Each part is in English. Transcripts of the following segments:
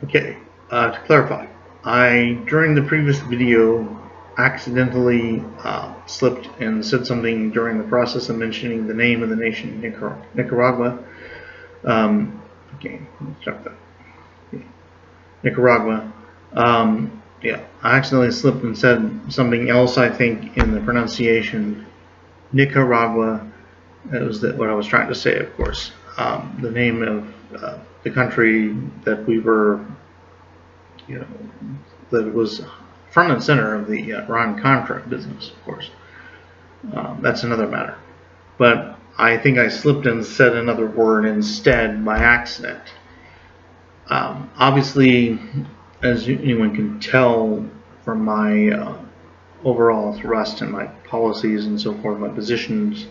Okay, to clarify, during the previous video, accidentally slipped and said something during the process of mentioning the name of the nation, Nicaragua. Okay, let's start that. Okay. Nicaragua. Yeah, I accidentally slipped and said something else, I think, in the pronunciation. Nicaragua. That was what I was trying to say, of course. The name of the country that we were, that was front and center of the Iran-Contra business, of course. That's another matter. But I think I slipped and said another word instead by accident. Obviously, as anyone can tell from my overall thrust and my policies and so forth, my positions,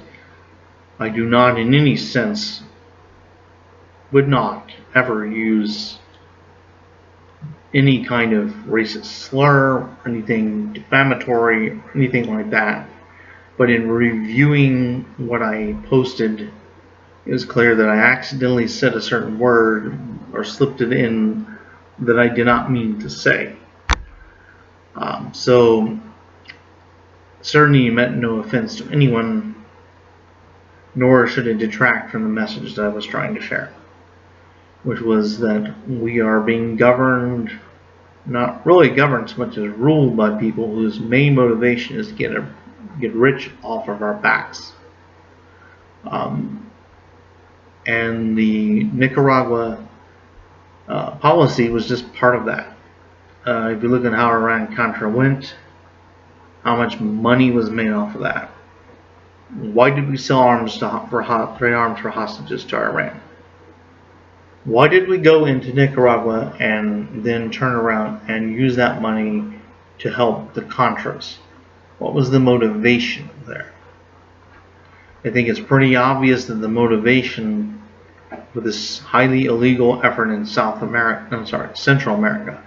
I do not in any sense, would not ever use any kind of racist slur, anything defamatory, anything like that. But in reviewing what I posted, it was clear that I accidentally said a certain word or slipped it in that I did not mean to say. So certainly meant no offense to anyone, nor should it detract from the message that I was trying to share, which was that we are being governed, not really governed so much as ruled by people whose main motivation is to get rich off of our backs. And the Nicaragua policy was just part of that. If you look at how Iran-Contra went, how much money was made off of that. Why did we sell arms trade arms for hostages to Iran? Why did we go into Nicaragua and then turn around and use that money to help the Contras? What was the motivation there? I think it's pretty obvious that the motivation for this highly illegal effort in Central America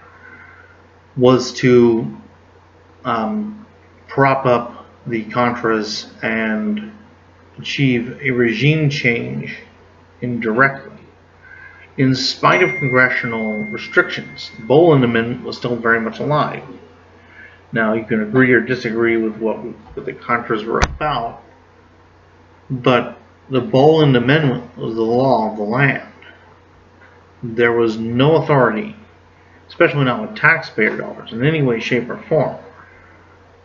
was to prop up the Contras and achieve a regime change indirectly. In spite of congressional restrictions, the Boland Amendment was still very much alive. Now, you can agree or disagree with what the Contras were about, but the Boland Amendment was the law of the land. There was no authority, especially not with taxpayer dollars, in any way, shape, or form,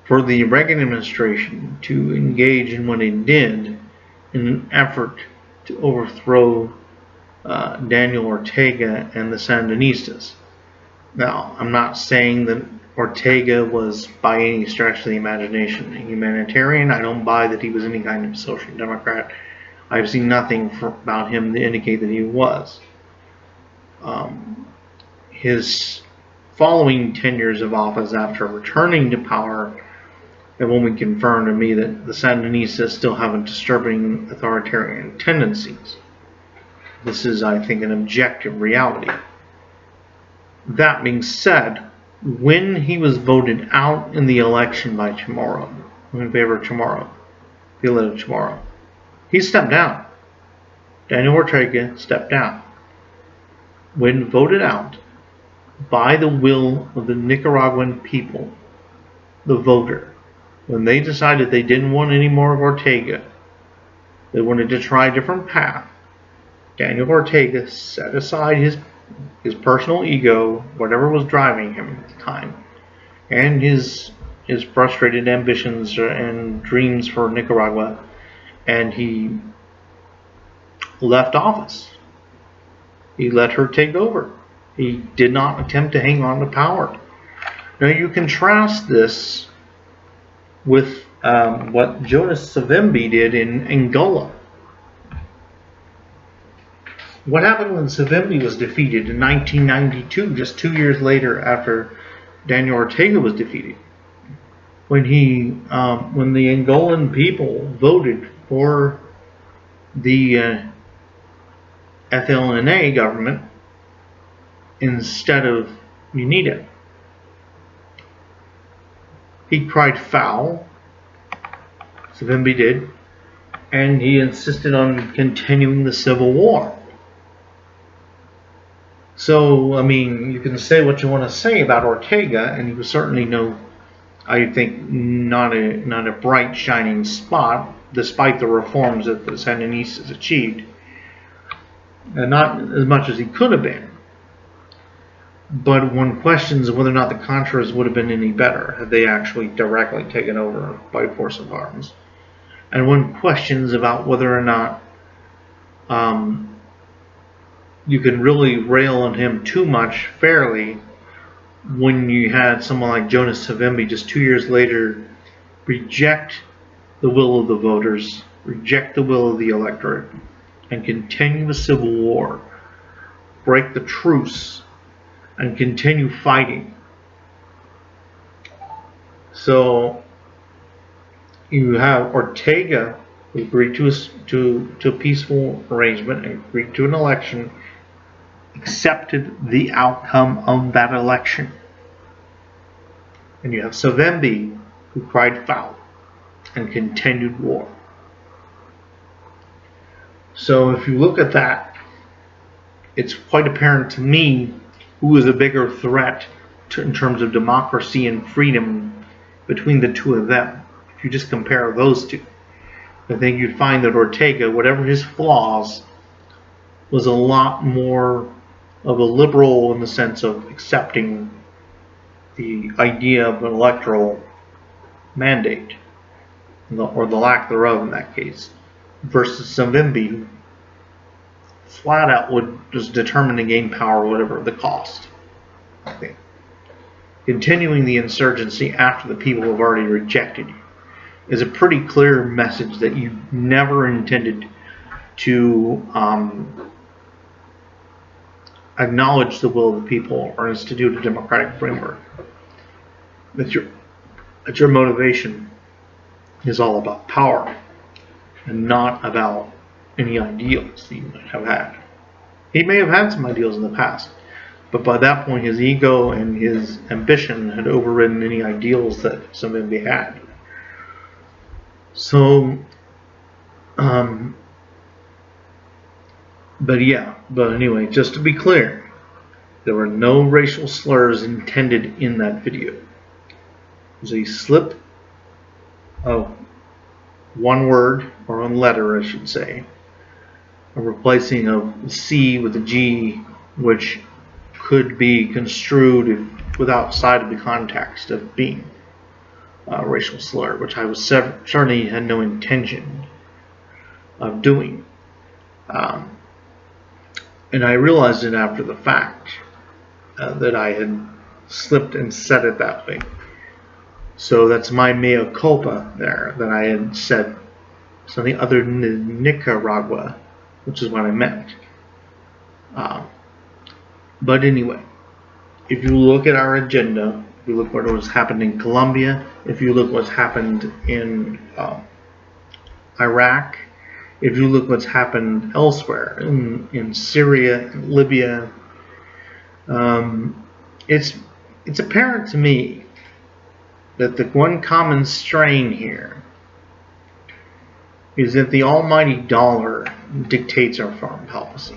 for the Reagan administration to engage in what it did in an effort to overthrow Daniel Ortega and the Sandinistas. Now, I'm not saying that Ortega was by any stretch of the imagination a humanitarian. I don't buy that he was any kind of social democrat. I've seen nothing about him to indicate that he was. His following tenures of office after returning to power have only confirmed to me that the Sandinistas still have disturbing authoritarian tendencies. This is, I think, an objective reality. That being said, when he was voted out in the election by Chamorro, in favor of Chamorro, he stepped down. Daniel Ortega stepped down. When voted out by the will of the Nicaraguan people, the voter, when they decided they didn't want any more of Ortega, they wanted to try a different path, Daniel Ortega set aside his personal ego, whatever was driving him at the time, and his frustrated ambitions and dreams for Nicaragua, and he left office. He let her take over. He did not attempt to hang on to power. Now you contrast this with what Jonas Savimbi did in Angola. What happened when Savimbi was defeated in 1992, just 2 years later after Daniel Ortega was defeated? When the Angolan people voted for the FLNA government instead of UNITA, he cried foul. Savimbi did, and he insisted on continuing the civil war. So, I mean, you can say what you want to say about Ortega, and he was certainly I think, not a bright shining spot, despite the reforms that the Sandinistas achieved, and not as much as he could have been. But one questions whether or not the Contras would have been any better had they actually directly taken over by force of arms. And one questions about whether or not you can really rail on him too much fairly when you had someone like Jonas Savimbi just 2 years later reject the will of the voters, reject the will of the electorate, and continue the civil war, break the truce, and continue fighting. So you have Ortega, who agreed to a peaceful arrangement and agreed to an election, accepted the outcome of that election. And you have Savimbi, who cried foul and continued war. So if you look at that, it's quite apparent to me who is a bigger threat in terms of democracy and freedom between the two of them. If you just compare those two, I think you'd find that Ortega, whatever his flaws, was a lot more of a liberal in the sense of accepting the idea of an electoral mandate, or the lack thereof in that case, versus Savimbi, who flat out was determined to gain power whatever the cost. I think continuing the insurgency after the people have already rejected you is a pretty clear message that you never intended to acknowledge the will of the people or institute a democratic framework. That your motivation is all about power and not about any ideals that you might have had. He may have had some ideals in the past, but by that point his ego and his ambition had overridden any ideals that Savimbi had. So, but anyway, just to be clear, there were no racial slurs intended in that video. It was a slip of one word, or one letter I should say, a replacing of C with a G, which could be construed without outside of the context of being a racial slur, which I was certainly had no intention of doing. And I realized it after the fact that I had slipped and said it that way. So that's my mea culpa there, that I had said something other than Nicaragua, which is what I meant. But anyway, if you look at our agenda, if you look what was happened in Colombia, if you look what's happened in Iraq, if you look what's happened elsewhere in Syria, in Libya, it's apparent to me that the one common strain here is that the almighty dollar dictates our foreign policy.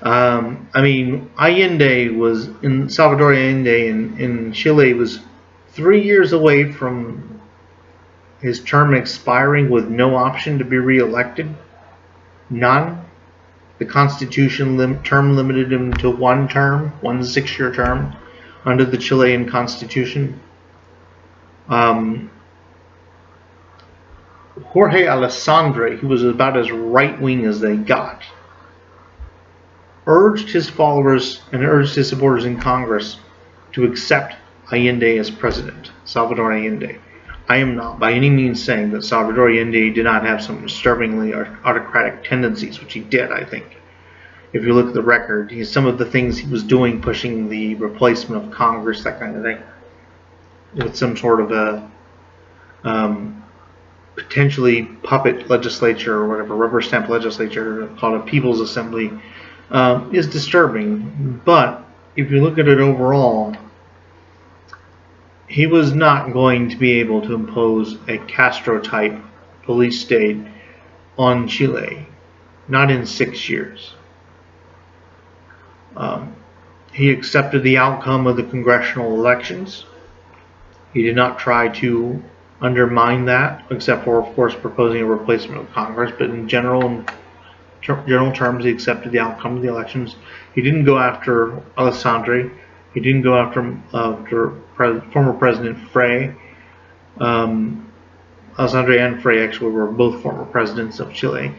I mean, Salvador Allende in Chile was 3 years away from his term expiring with no option to be re-elected. None. The Constitution term limited him to one 6-year term under the Chilean Constitution. Jorge Alessandri, who was about as right-wing as they got, urged his followers and urged his supporters in Congress to accept Allende as president, Salvador Allende. I am not by any means saying that Salvador Allende did not have some disturbingly autocratic tendencies, which he did, I think. If you look at the record, some of the things he was doing, pushing the replacement of Congress, that kind of thing, with some sort of a potentially puppet legislature or whatever, rubber stamp legislature called a People's Assembly, is disturbing. But if you look at it overall, he was not going to be able to impose a Castro-type police state on Chile, not in 6 years. Um, he accepted the outcome of the congressional elections. He did not try to undermine that, except for, of course, proposing a replacement of Congress. But in general terms, he accepted the outcome of the elections. He didn't go after Alessandri. He didn't go after former President Frey. Alessandri and Frey actually were both former presidents of Chile.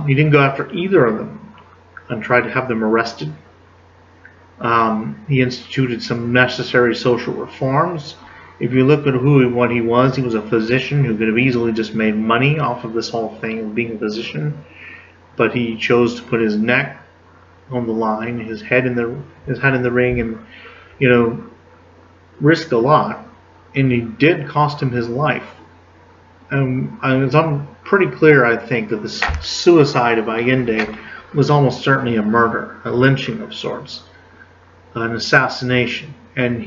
He didn't go after either of them and tried to have them arrested. He instituted some necessary social reforms. If you look at who and what he was a physician who could have easily just made money off of this whole thing of being a physician, but he chose to put his neck on the line, his head in the ring, and risk a lot, and it did cost him his life. It's pretty clear, I think, that the suicide of Allende was almost certainly a murder, a lynching of sorts, an assassination, and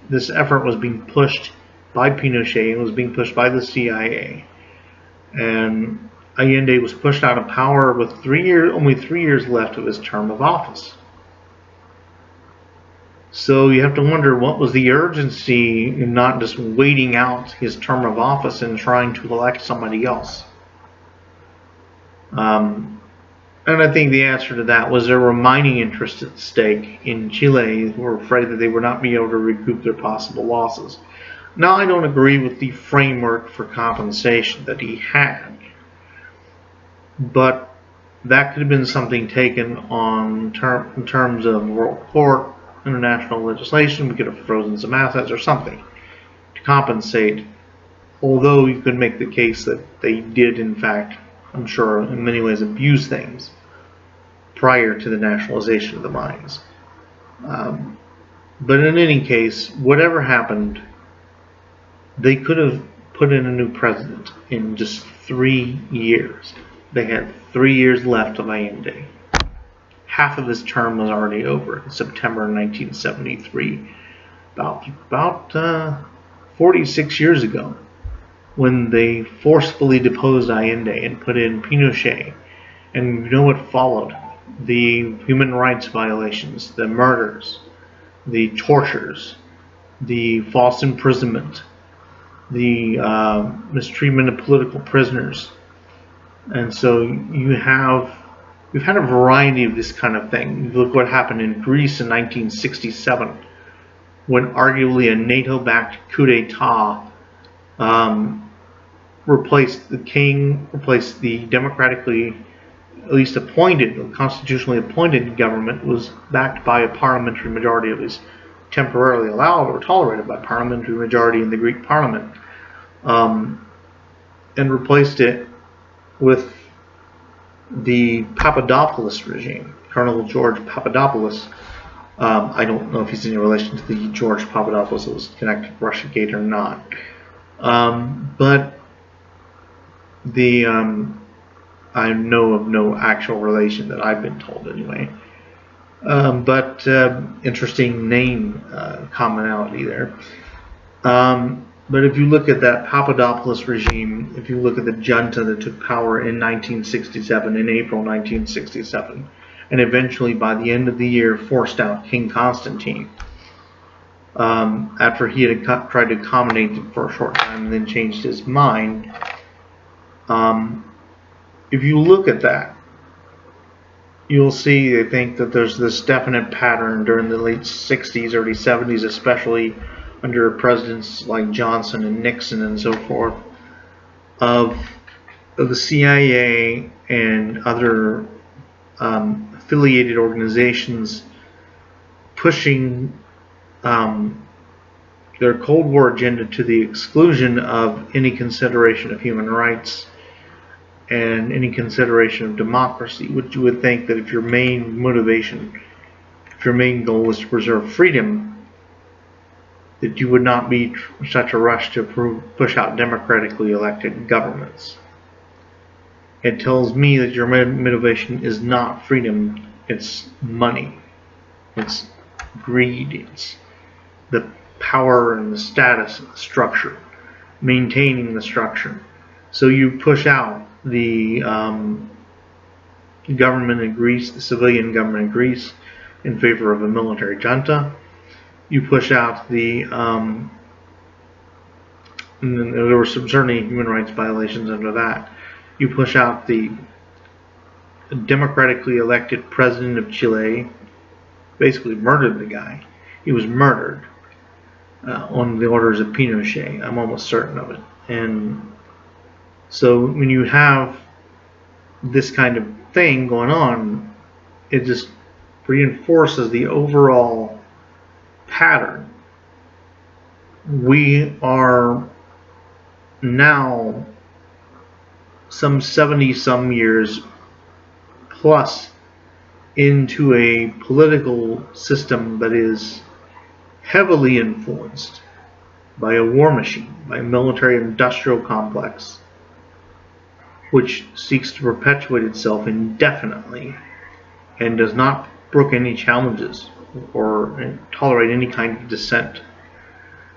this effort was being pushed by Pinochet and was being pushed by the CIA, and Allende was pushed out of power with only 3 years left of his term of office. So you have to wonder, what was the urgency in not just waiting out his term of office and trying to elect somebody else? And I think the answer to that was there were mining interests at stake in Chile who were afraid that they would not be able to recoup their possible losses. Now, I don't agree with the framework for compensation that he had, but that could have been something taken in terms of world court, international legislation. We could have frozen some assets or something to compensate, although you could make the case that they did, in fact, I'm sure, in many ways abuse things prior to the nationalization of the mines. But in any case, whatever happened, they could have put in a new president in just 3 years. They had 3 years left of Allende. Half of his term was already over in September 1973, about 46 years ago, when they forcefully deposed Allende and put in Pinochet. And you know what followed? The human rights violations, the murders, the tortures, the false imprisonment, the mistreatment of political prisoners. And so we've had a variety of this kind of thing. Look what happened in Greece in 1967, when arguably a NATO-backed coup d'etat replaced the democratically, at least appointed, constitutionally appointed government, was backed by a parliamentary majority, at least temporarily allowed or tolerated by parliamentary majority in the Greek parliament, and replaced it with the Papadopoulos regime, Colonel George Papadopoulos. I don't know if he's in relation to the George Papadopoulos that was connected to Russiagate or not. But I know of no actual relation that I've been told anyway. But interesting name commonality there. But if you look at that Papadopoulos regime, if you look at the junta that took power in 1967, in April 1967, and eventually by the end of the year forced out King Constantine, after he had tried to accommodate them for a short time and then changed his mind. If you look at that, you'll see, I think, that there's this definite pattern during the late 60s, early 70s, especially under presidents like Johnson and Nixon and so forth, of the CIA and other affiliated organizations pushing their Cold War agenda to the exclusion of any consideration of human rights and any consideration of democracy, which you would think that if your main motivation, if your main goal was to preserve freedom, that you would not be such a rush to push out democratically elected governments. It tells me that your motivation is not freedom, it's money, it's greed, it's the power and the status and the structure, maintaining the structure. So you push out the government in Greece, the civilian government in Greece, in favor of a military junta. You push out the and there were some certainly human rights violations under that. You push out the democratically elected president of Chile, basically murdered the guy. He was murdered on the orders of Pinochet. I'm almost certain of it. And so when you have this kind of thing going on, it just reinforces the overall pattern. We are now some 70 some years plus into a political system that is heavily influenced by a war machine, by a military industrial complex, which seeks to perpetuate itself indefinitely and does not brook any challenges or tolerate any kind of dissent.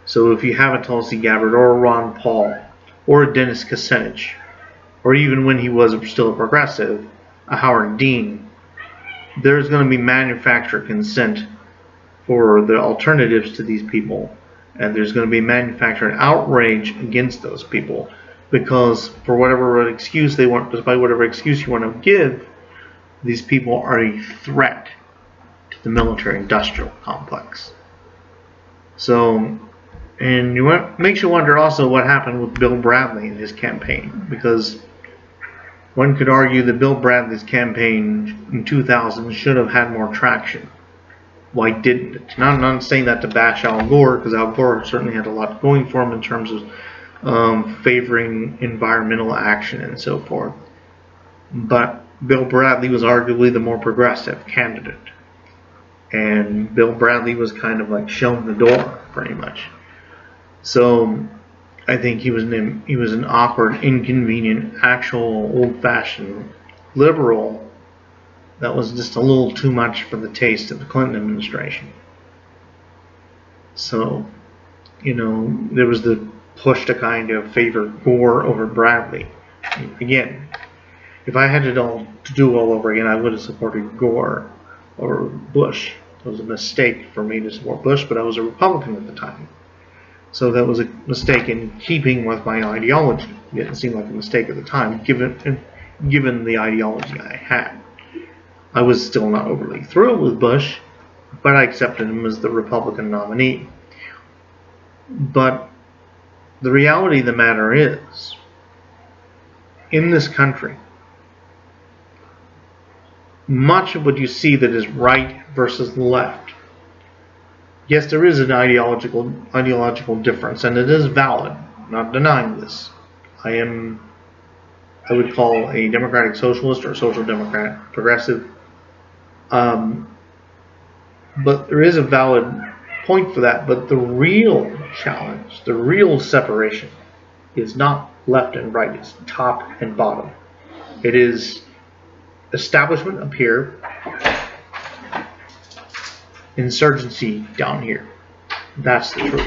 So if you have a Tulsi Gabbard or a Ron Paul or a Dennis Kucinich, or even when he was still a progressive, a Howard Dean, there's going to be manufactured consent for the alternatives to these people, and there's going to be manufactured outrage against those people, because for whatever excuse they want, despite whatever excuse you want to give, these people are a threat to the military-industrial complex. So, and it makes you wonder also what happened with Bill Bradley in his campaign, because one could argue that Bill Bradley's campaign in 2000 should have had more traction. Why didn't it? Now, I'm not saying that to bash Al Gore, because Al Gore certainly had a lot going for him in terms of favoring environmental action and so forth. But Bill Bradley was arguably the more progressive candidate. And Bill Bradley was kind of like shown the door, pretty much. So I think he was an awkward, inconvenient, actual old-fashioned liberal that was just a little too much for the taste of the Clinton administration. So, there was the push to kind of favor Gore over Bradley. Again, if I had it all to do all over again, I would have supported Gore over Bush. It was a mistake for me to support Bush, but I was a Republican at the time. So that was a mistake in keeping with my ideology. It didn't seem like a mistake at the time, given the ideology I had. I was still not overly thrilled with Bush, but I accepted him as the Republican nominee. But the reality of the matter is, in this country, much of what you see that is right versus left, yes, there is an ideological difference, and it is valid. I'm not denying this. I would call a democratic socialist or a social democrat progressive. But there is a valid point for that. But the real challenge, the real separation, is not left and right. It's top and bottom. It is establishment up here, insurgency down here. That's the truth.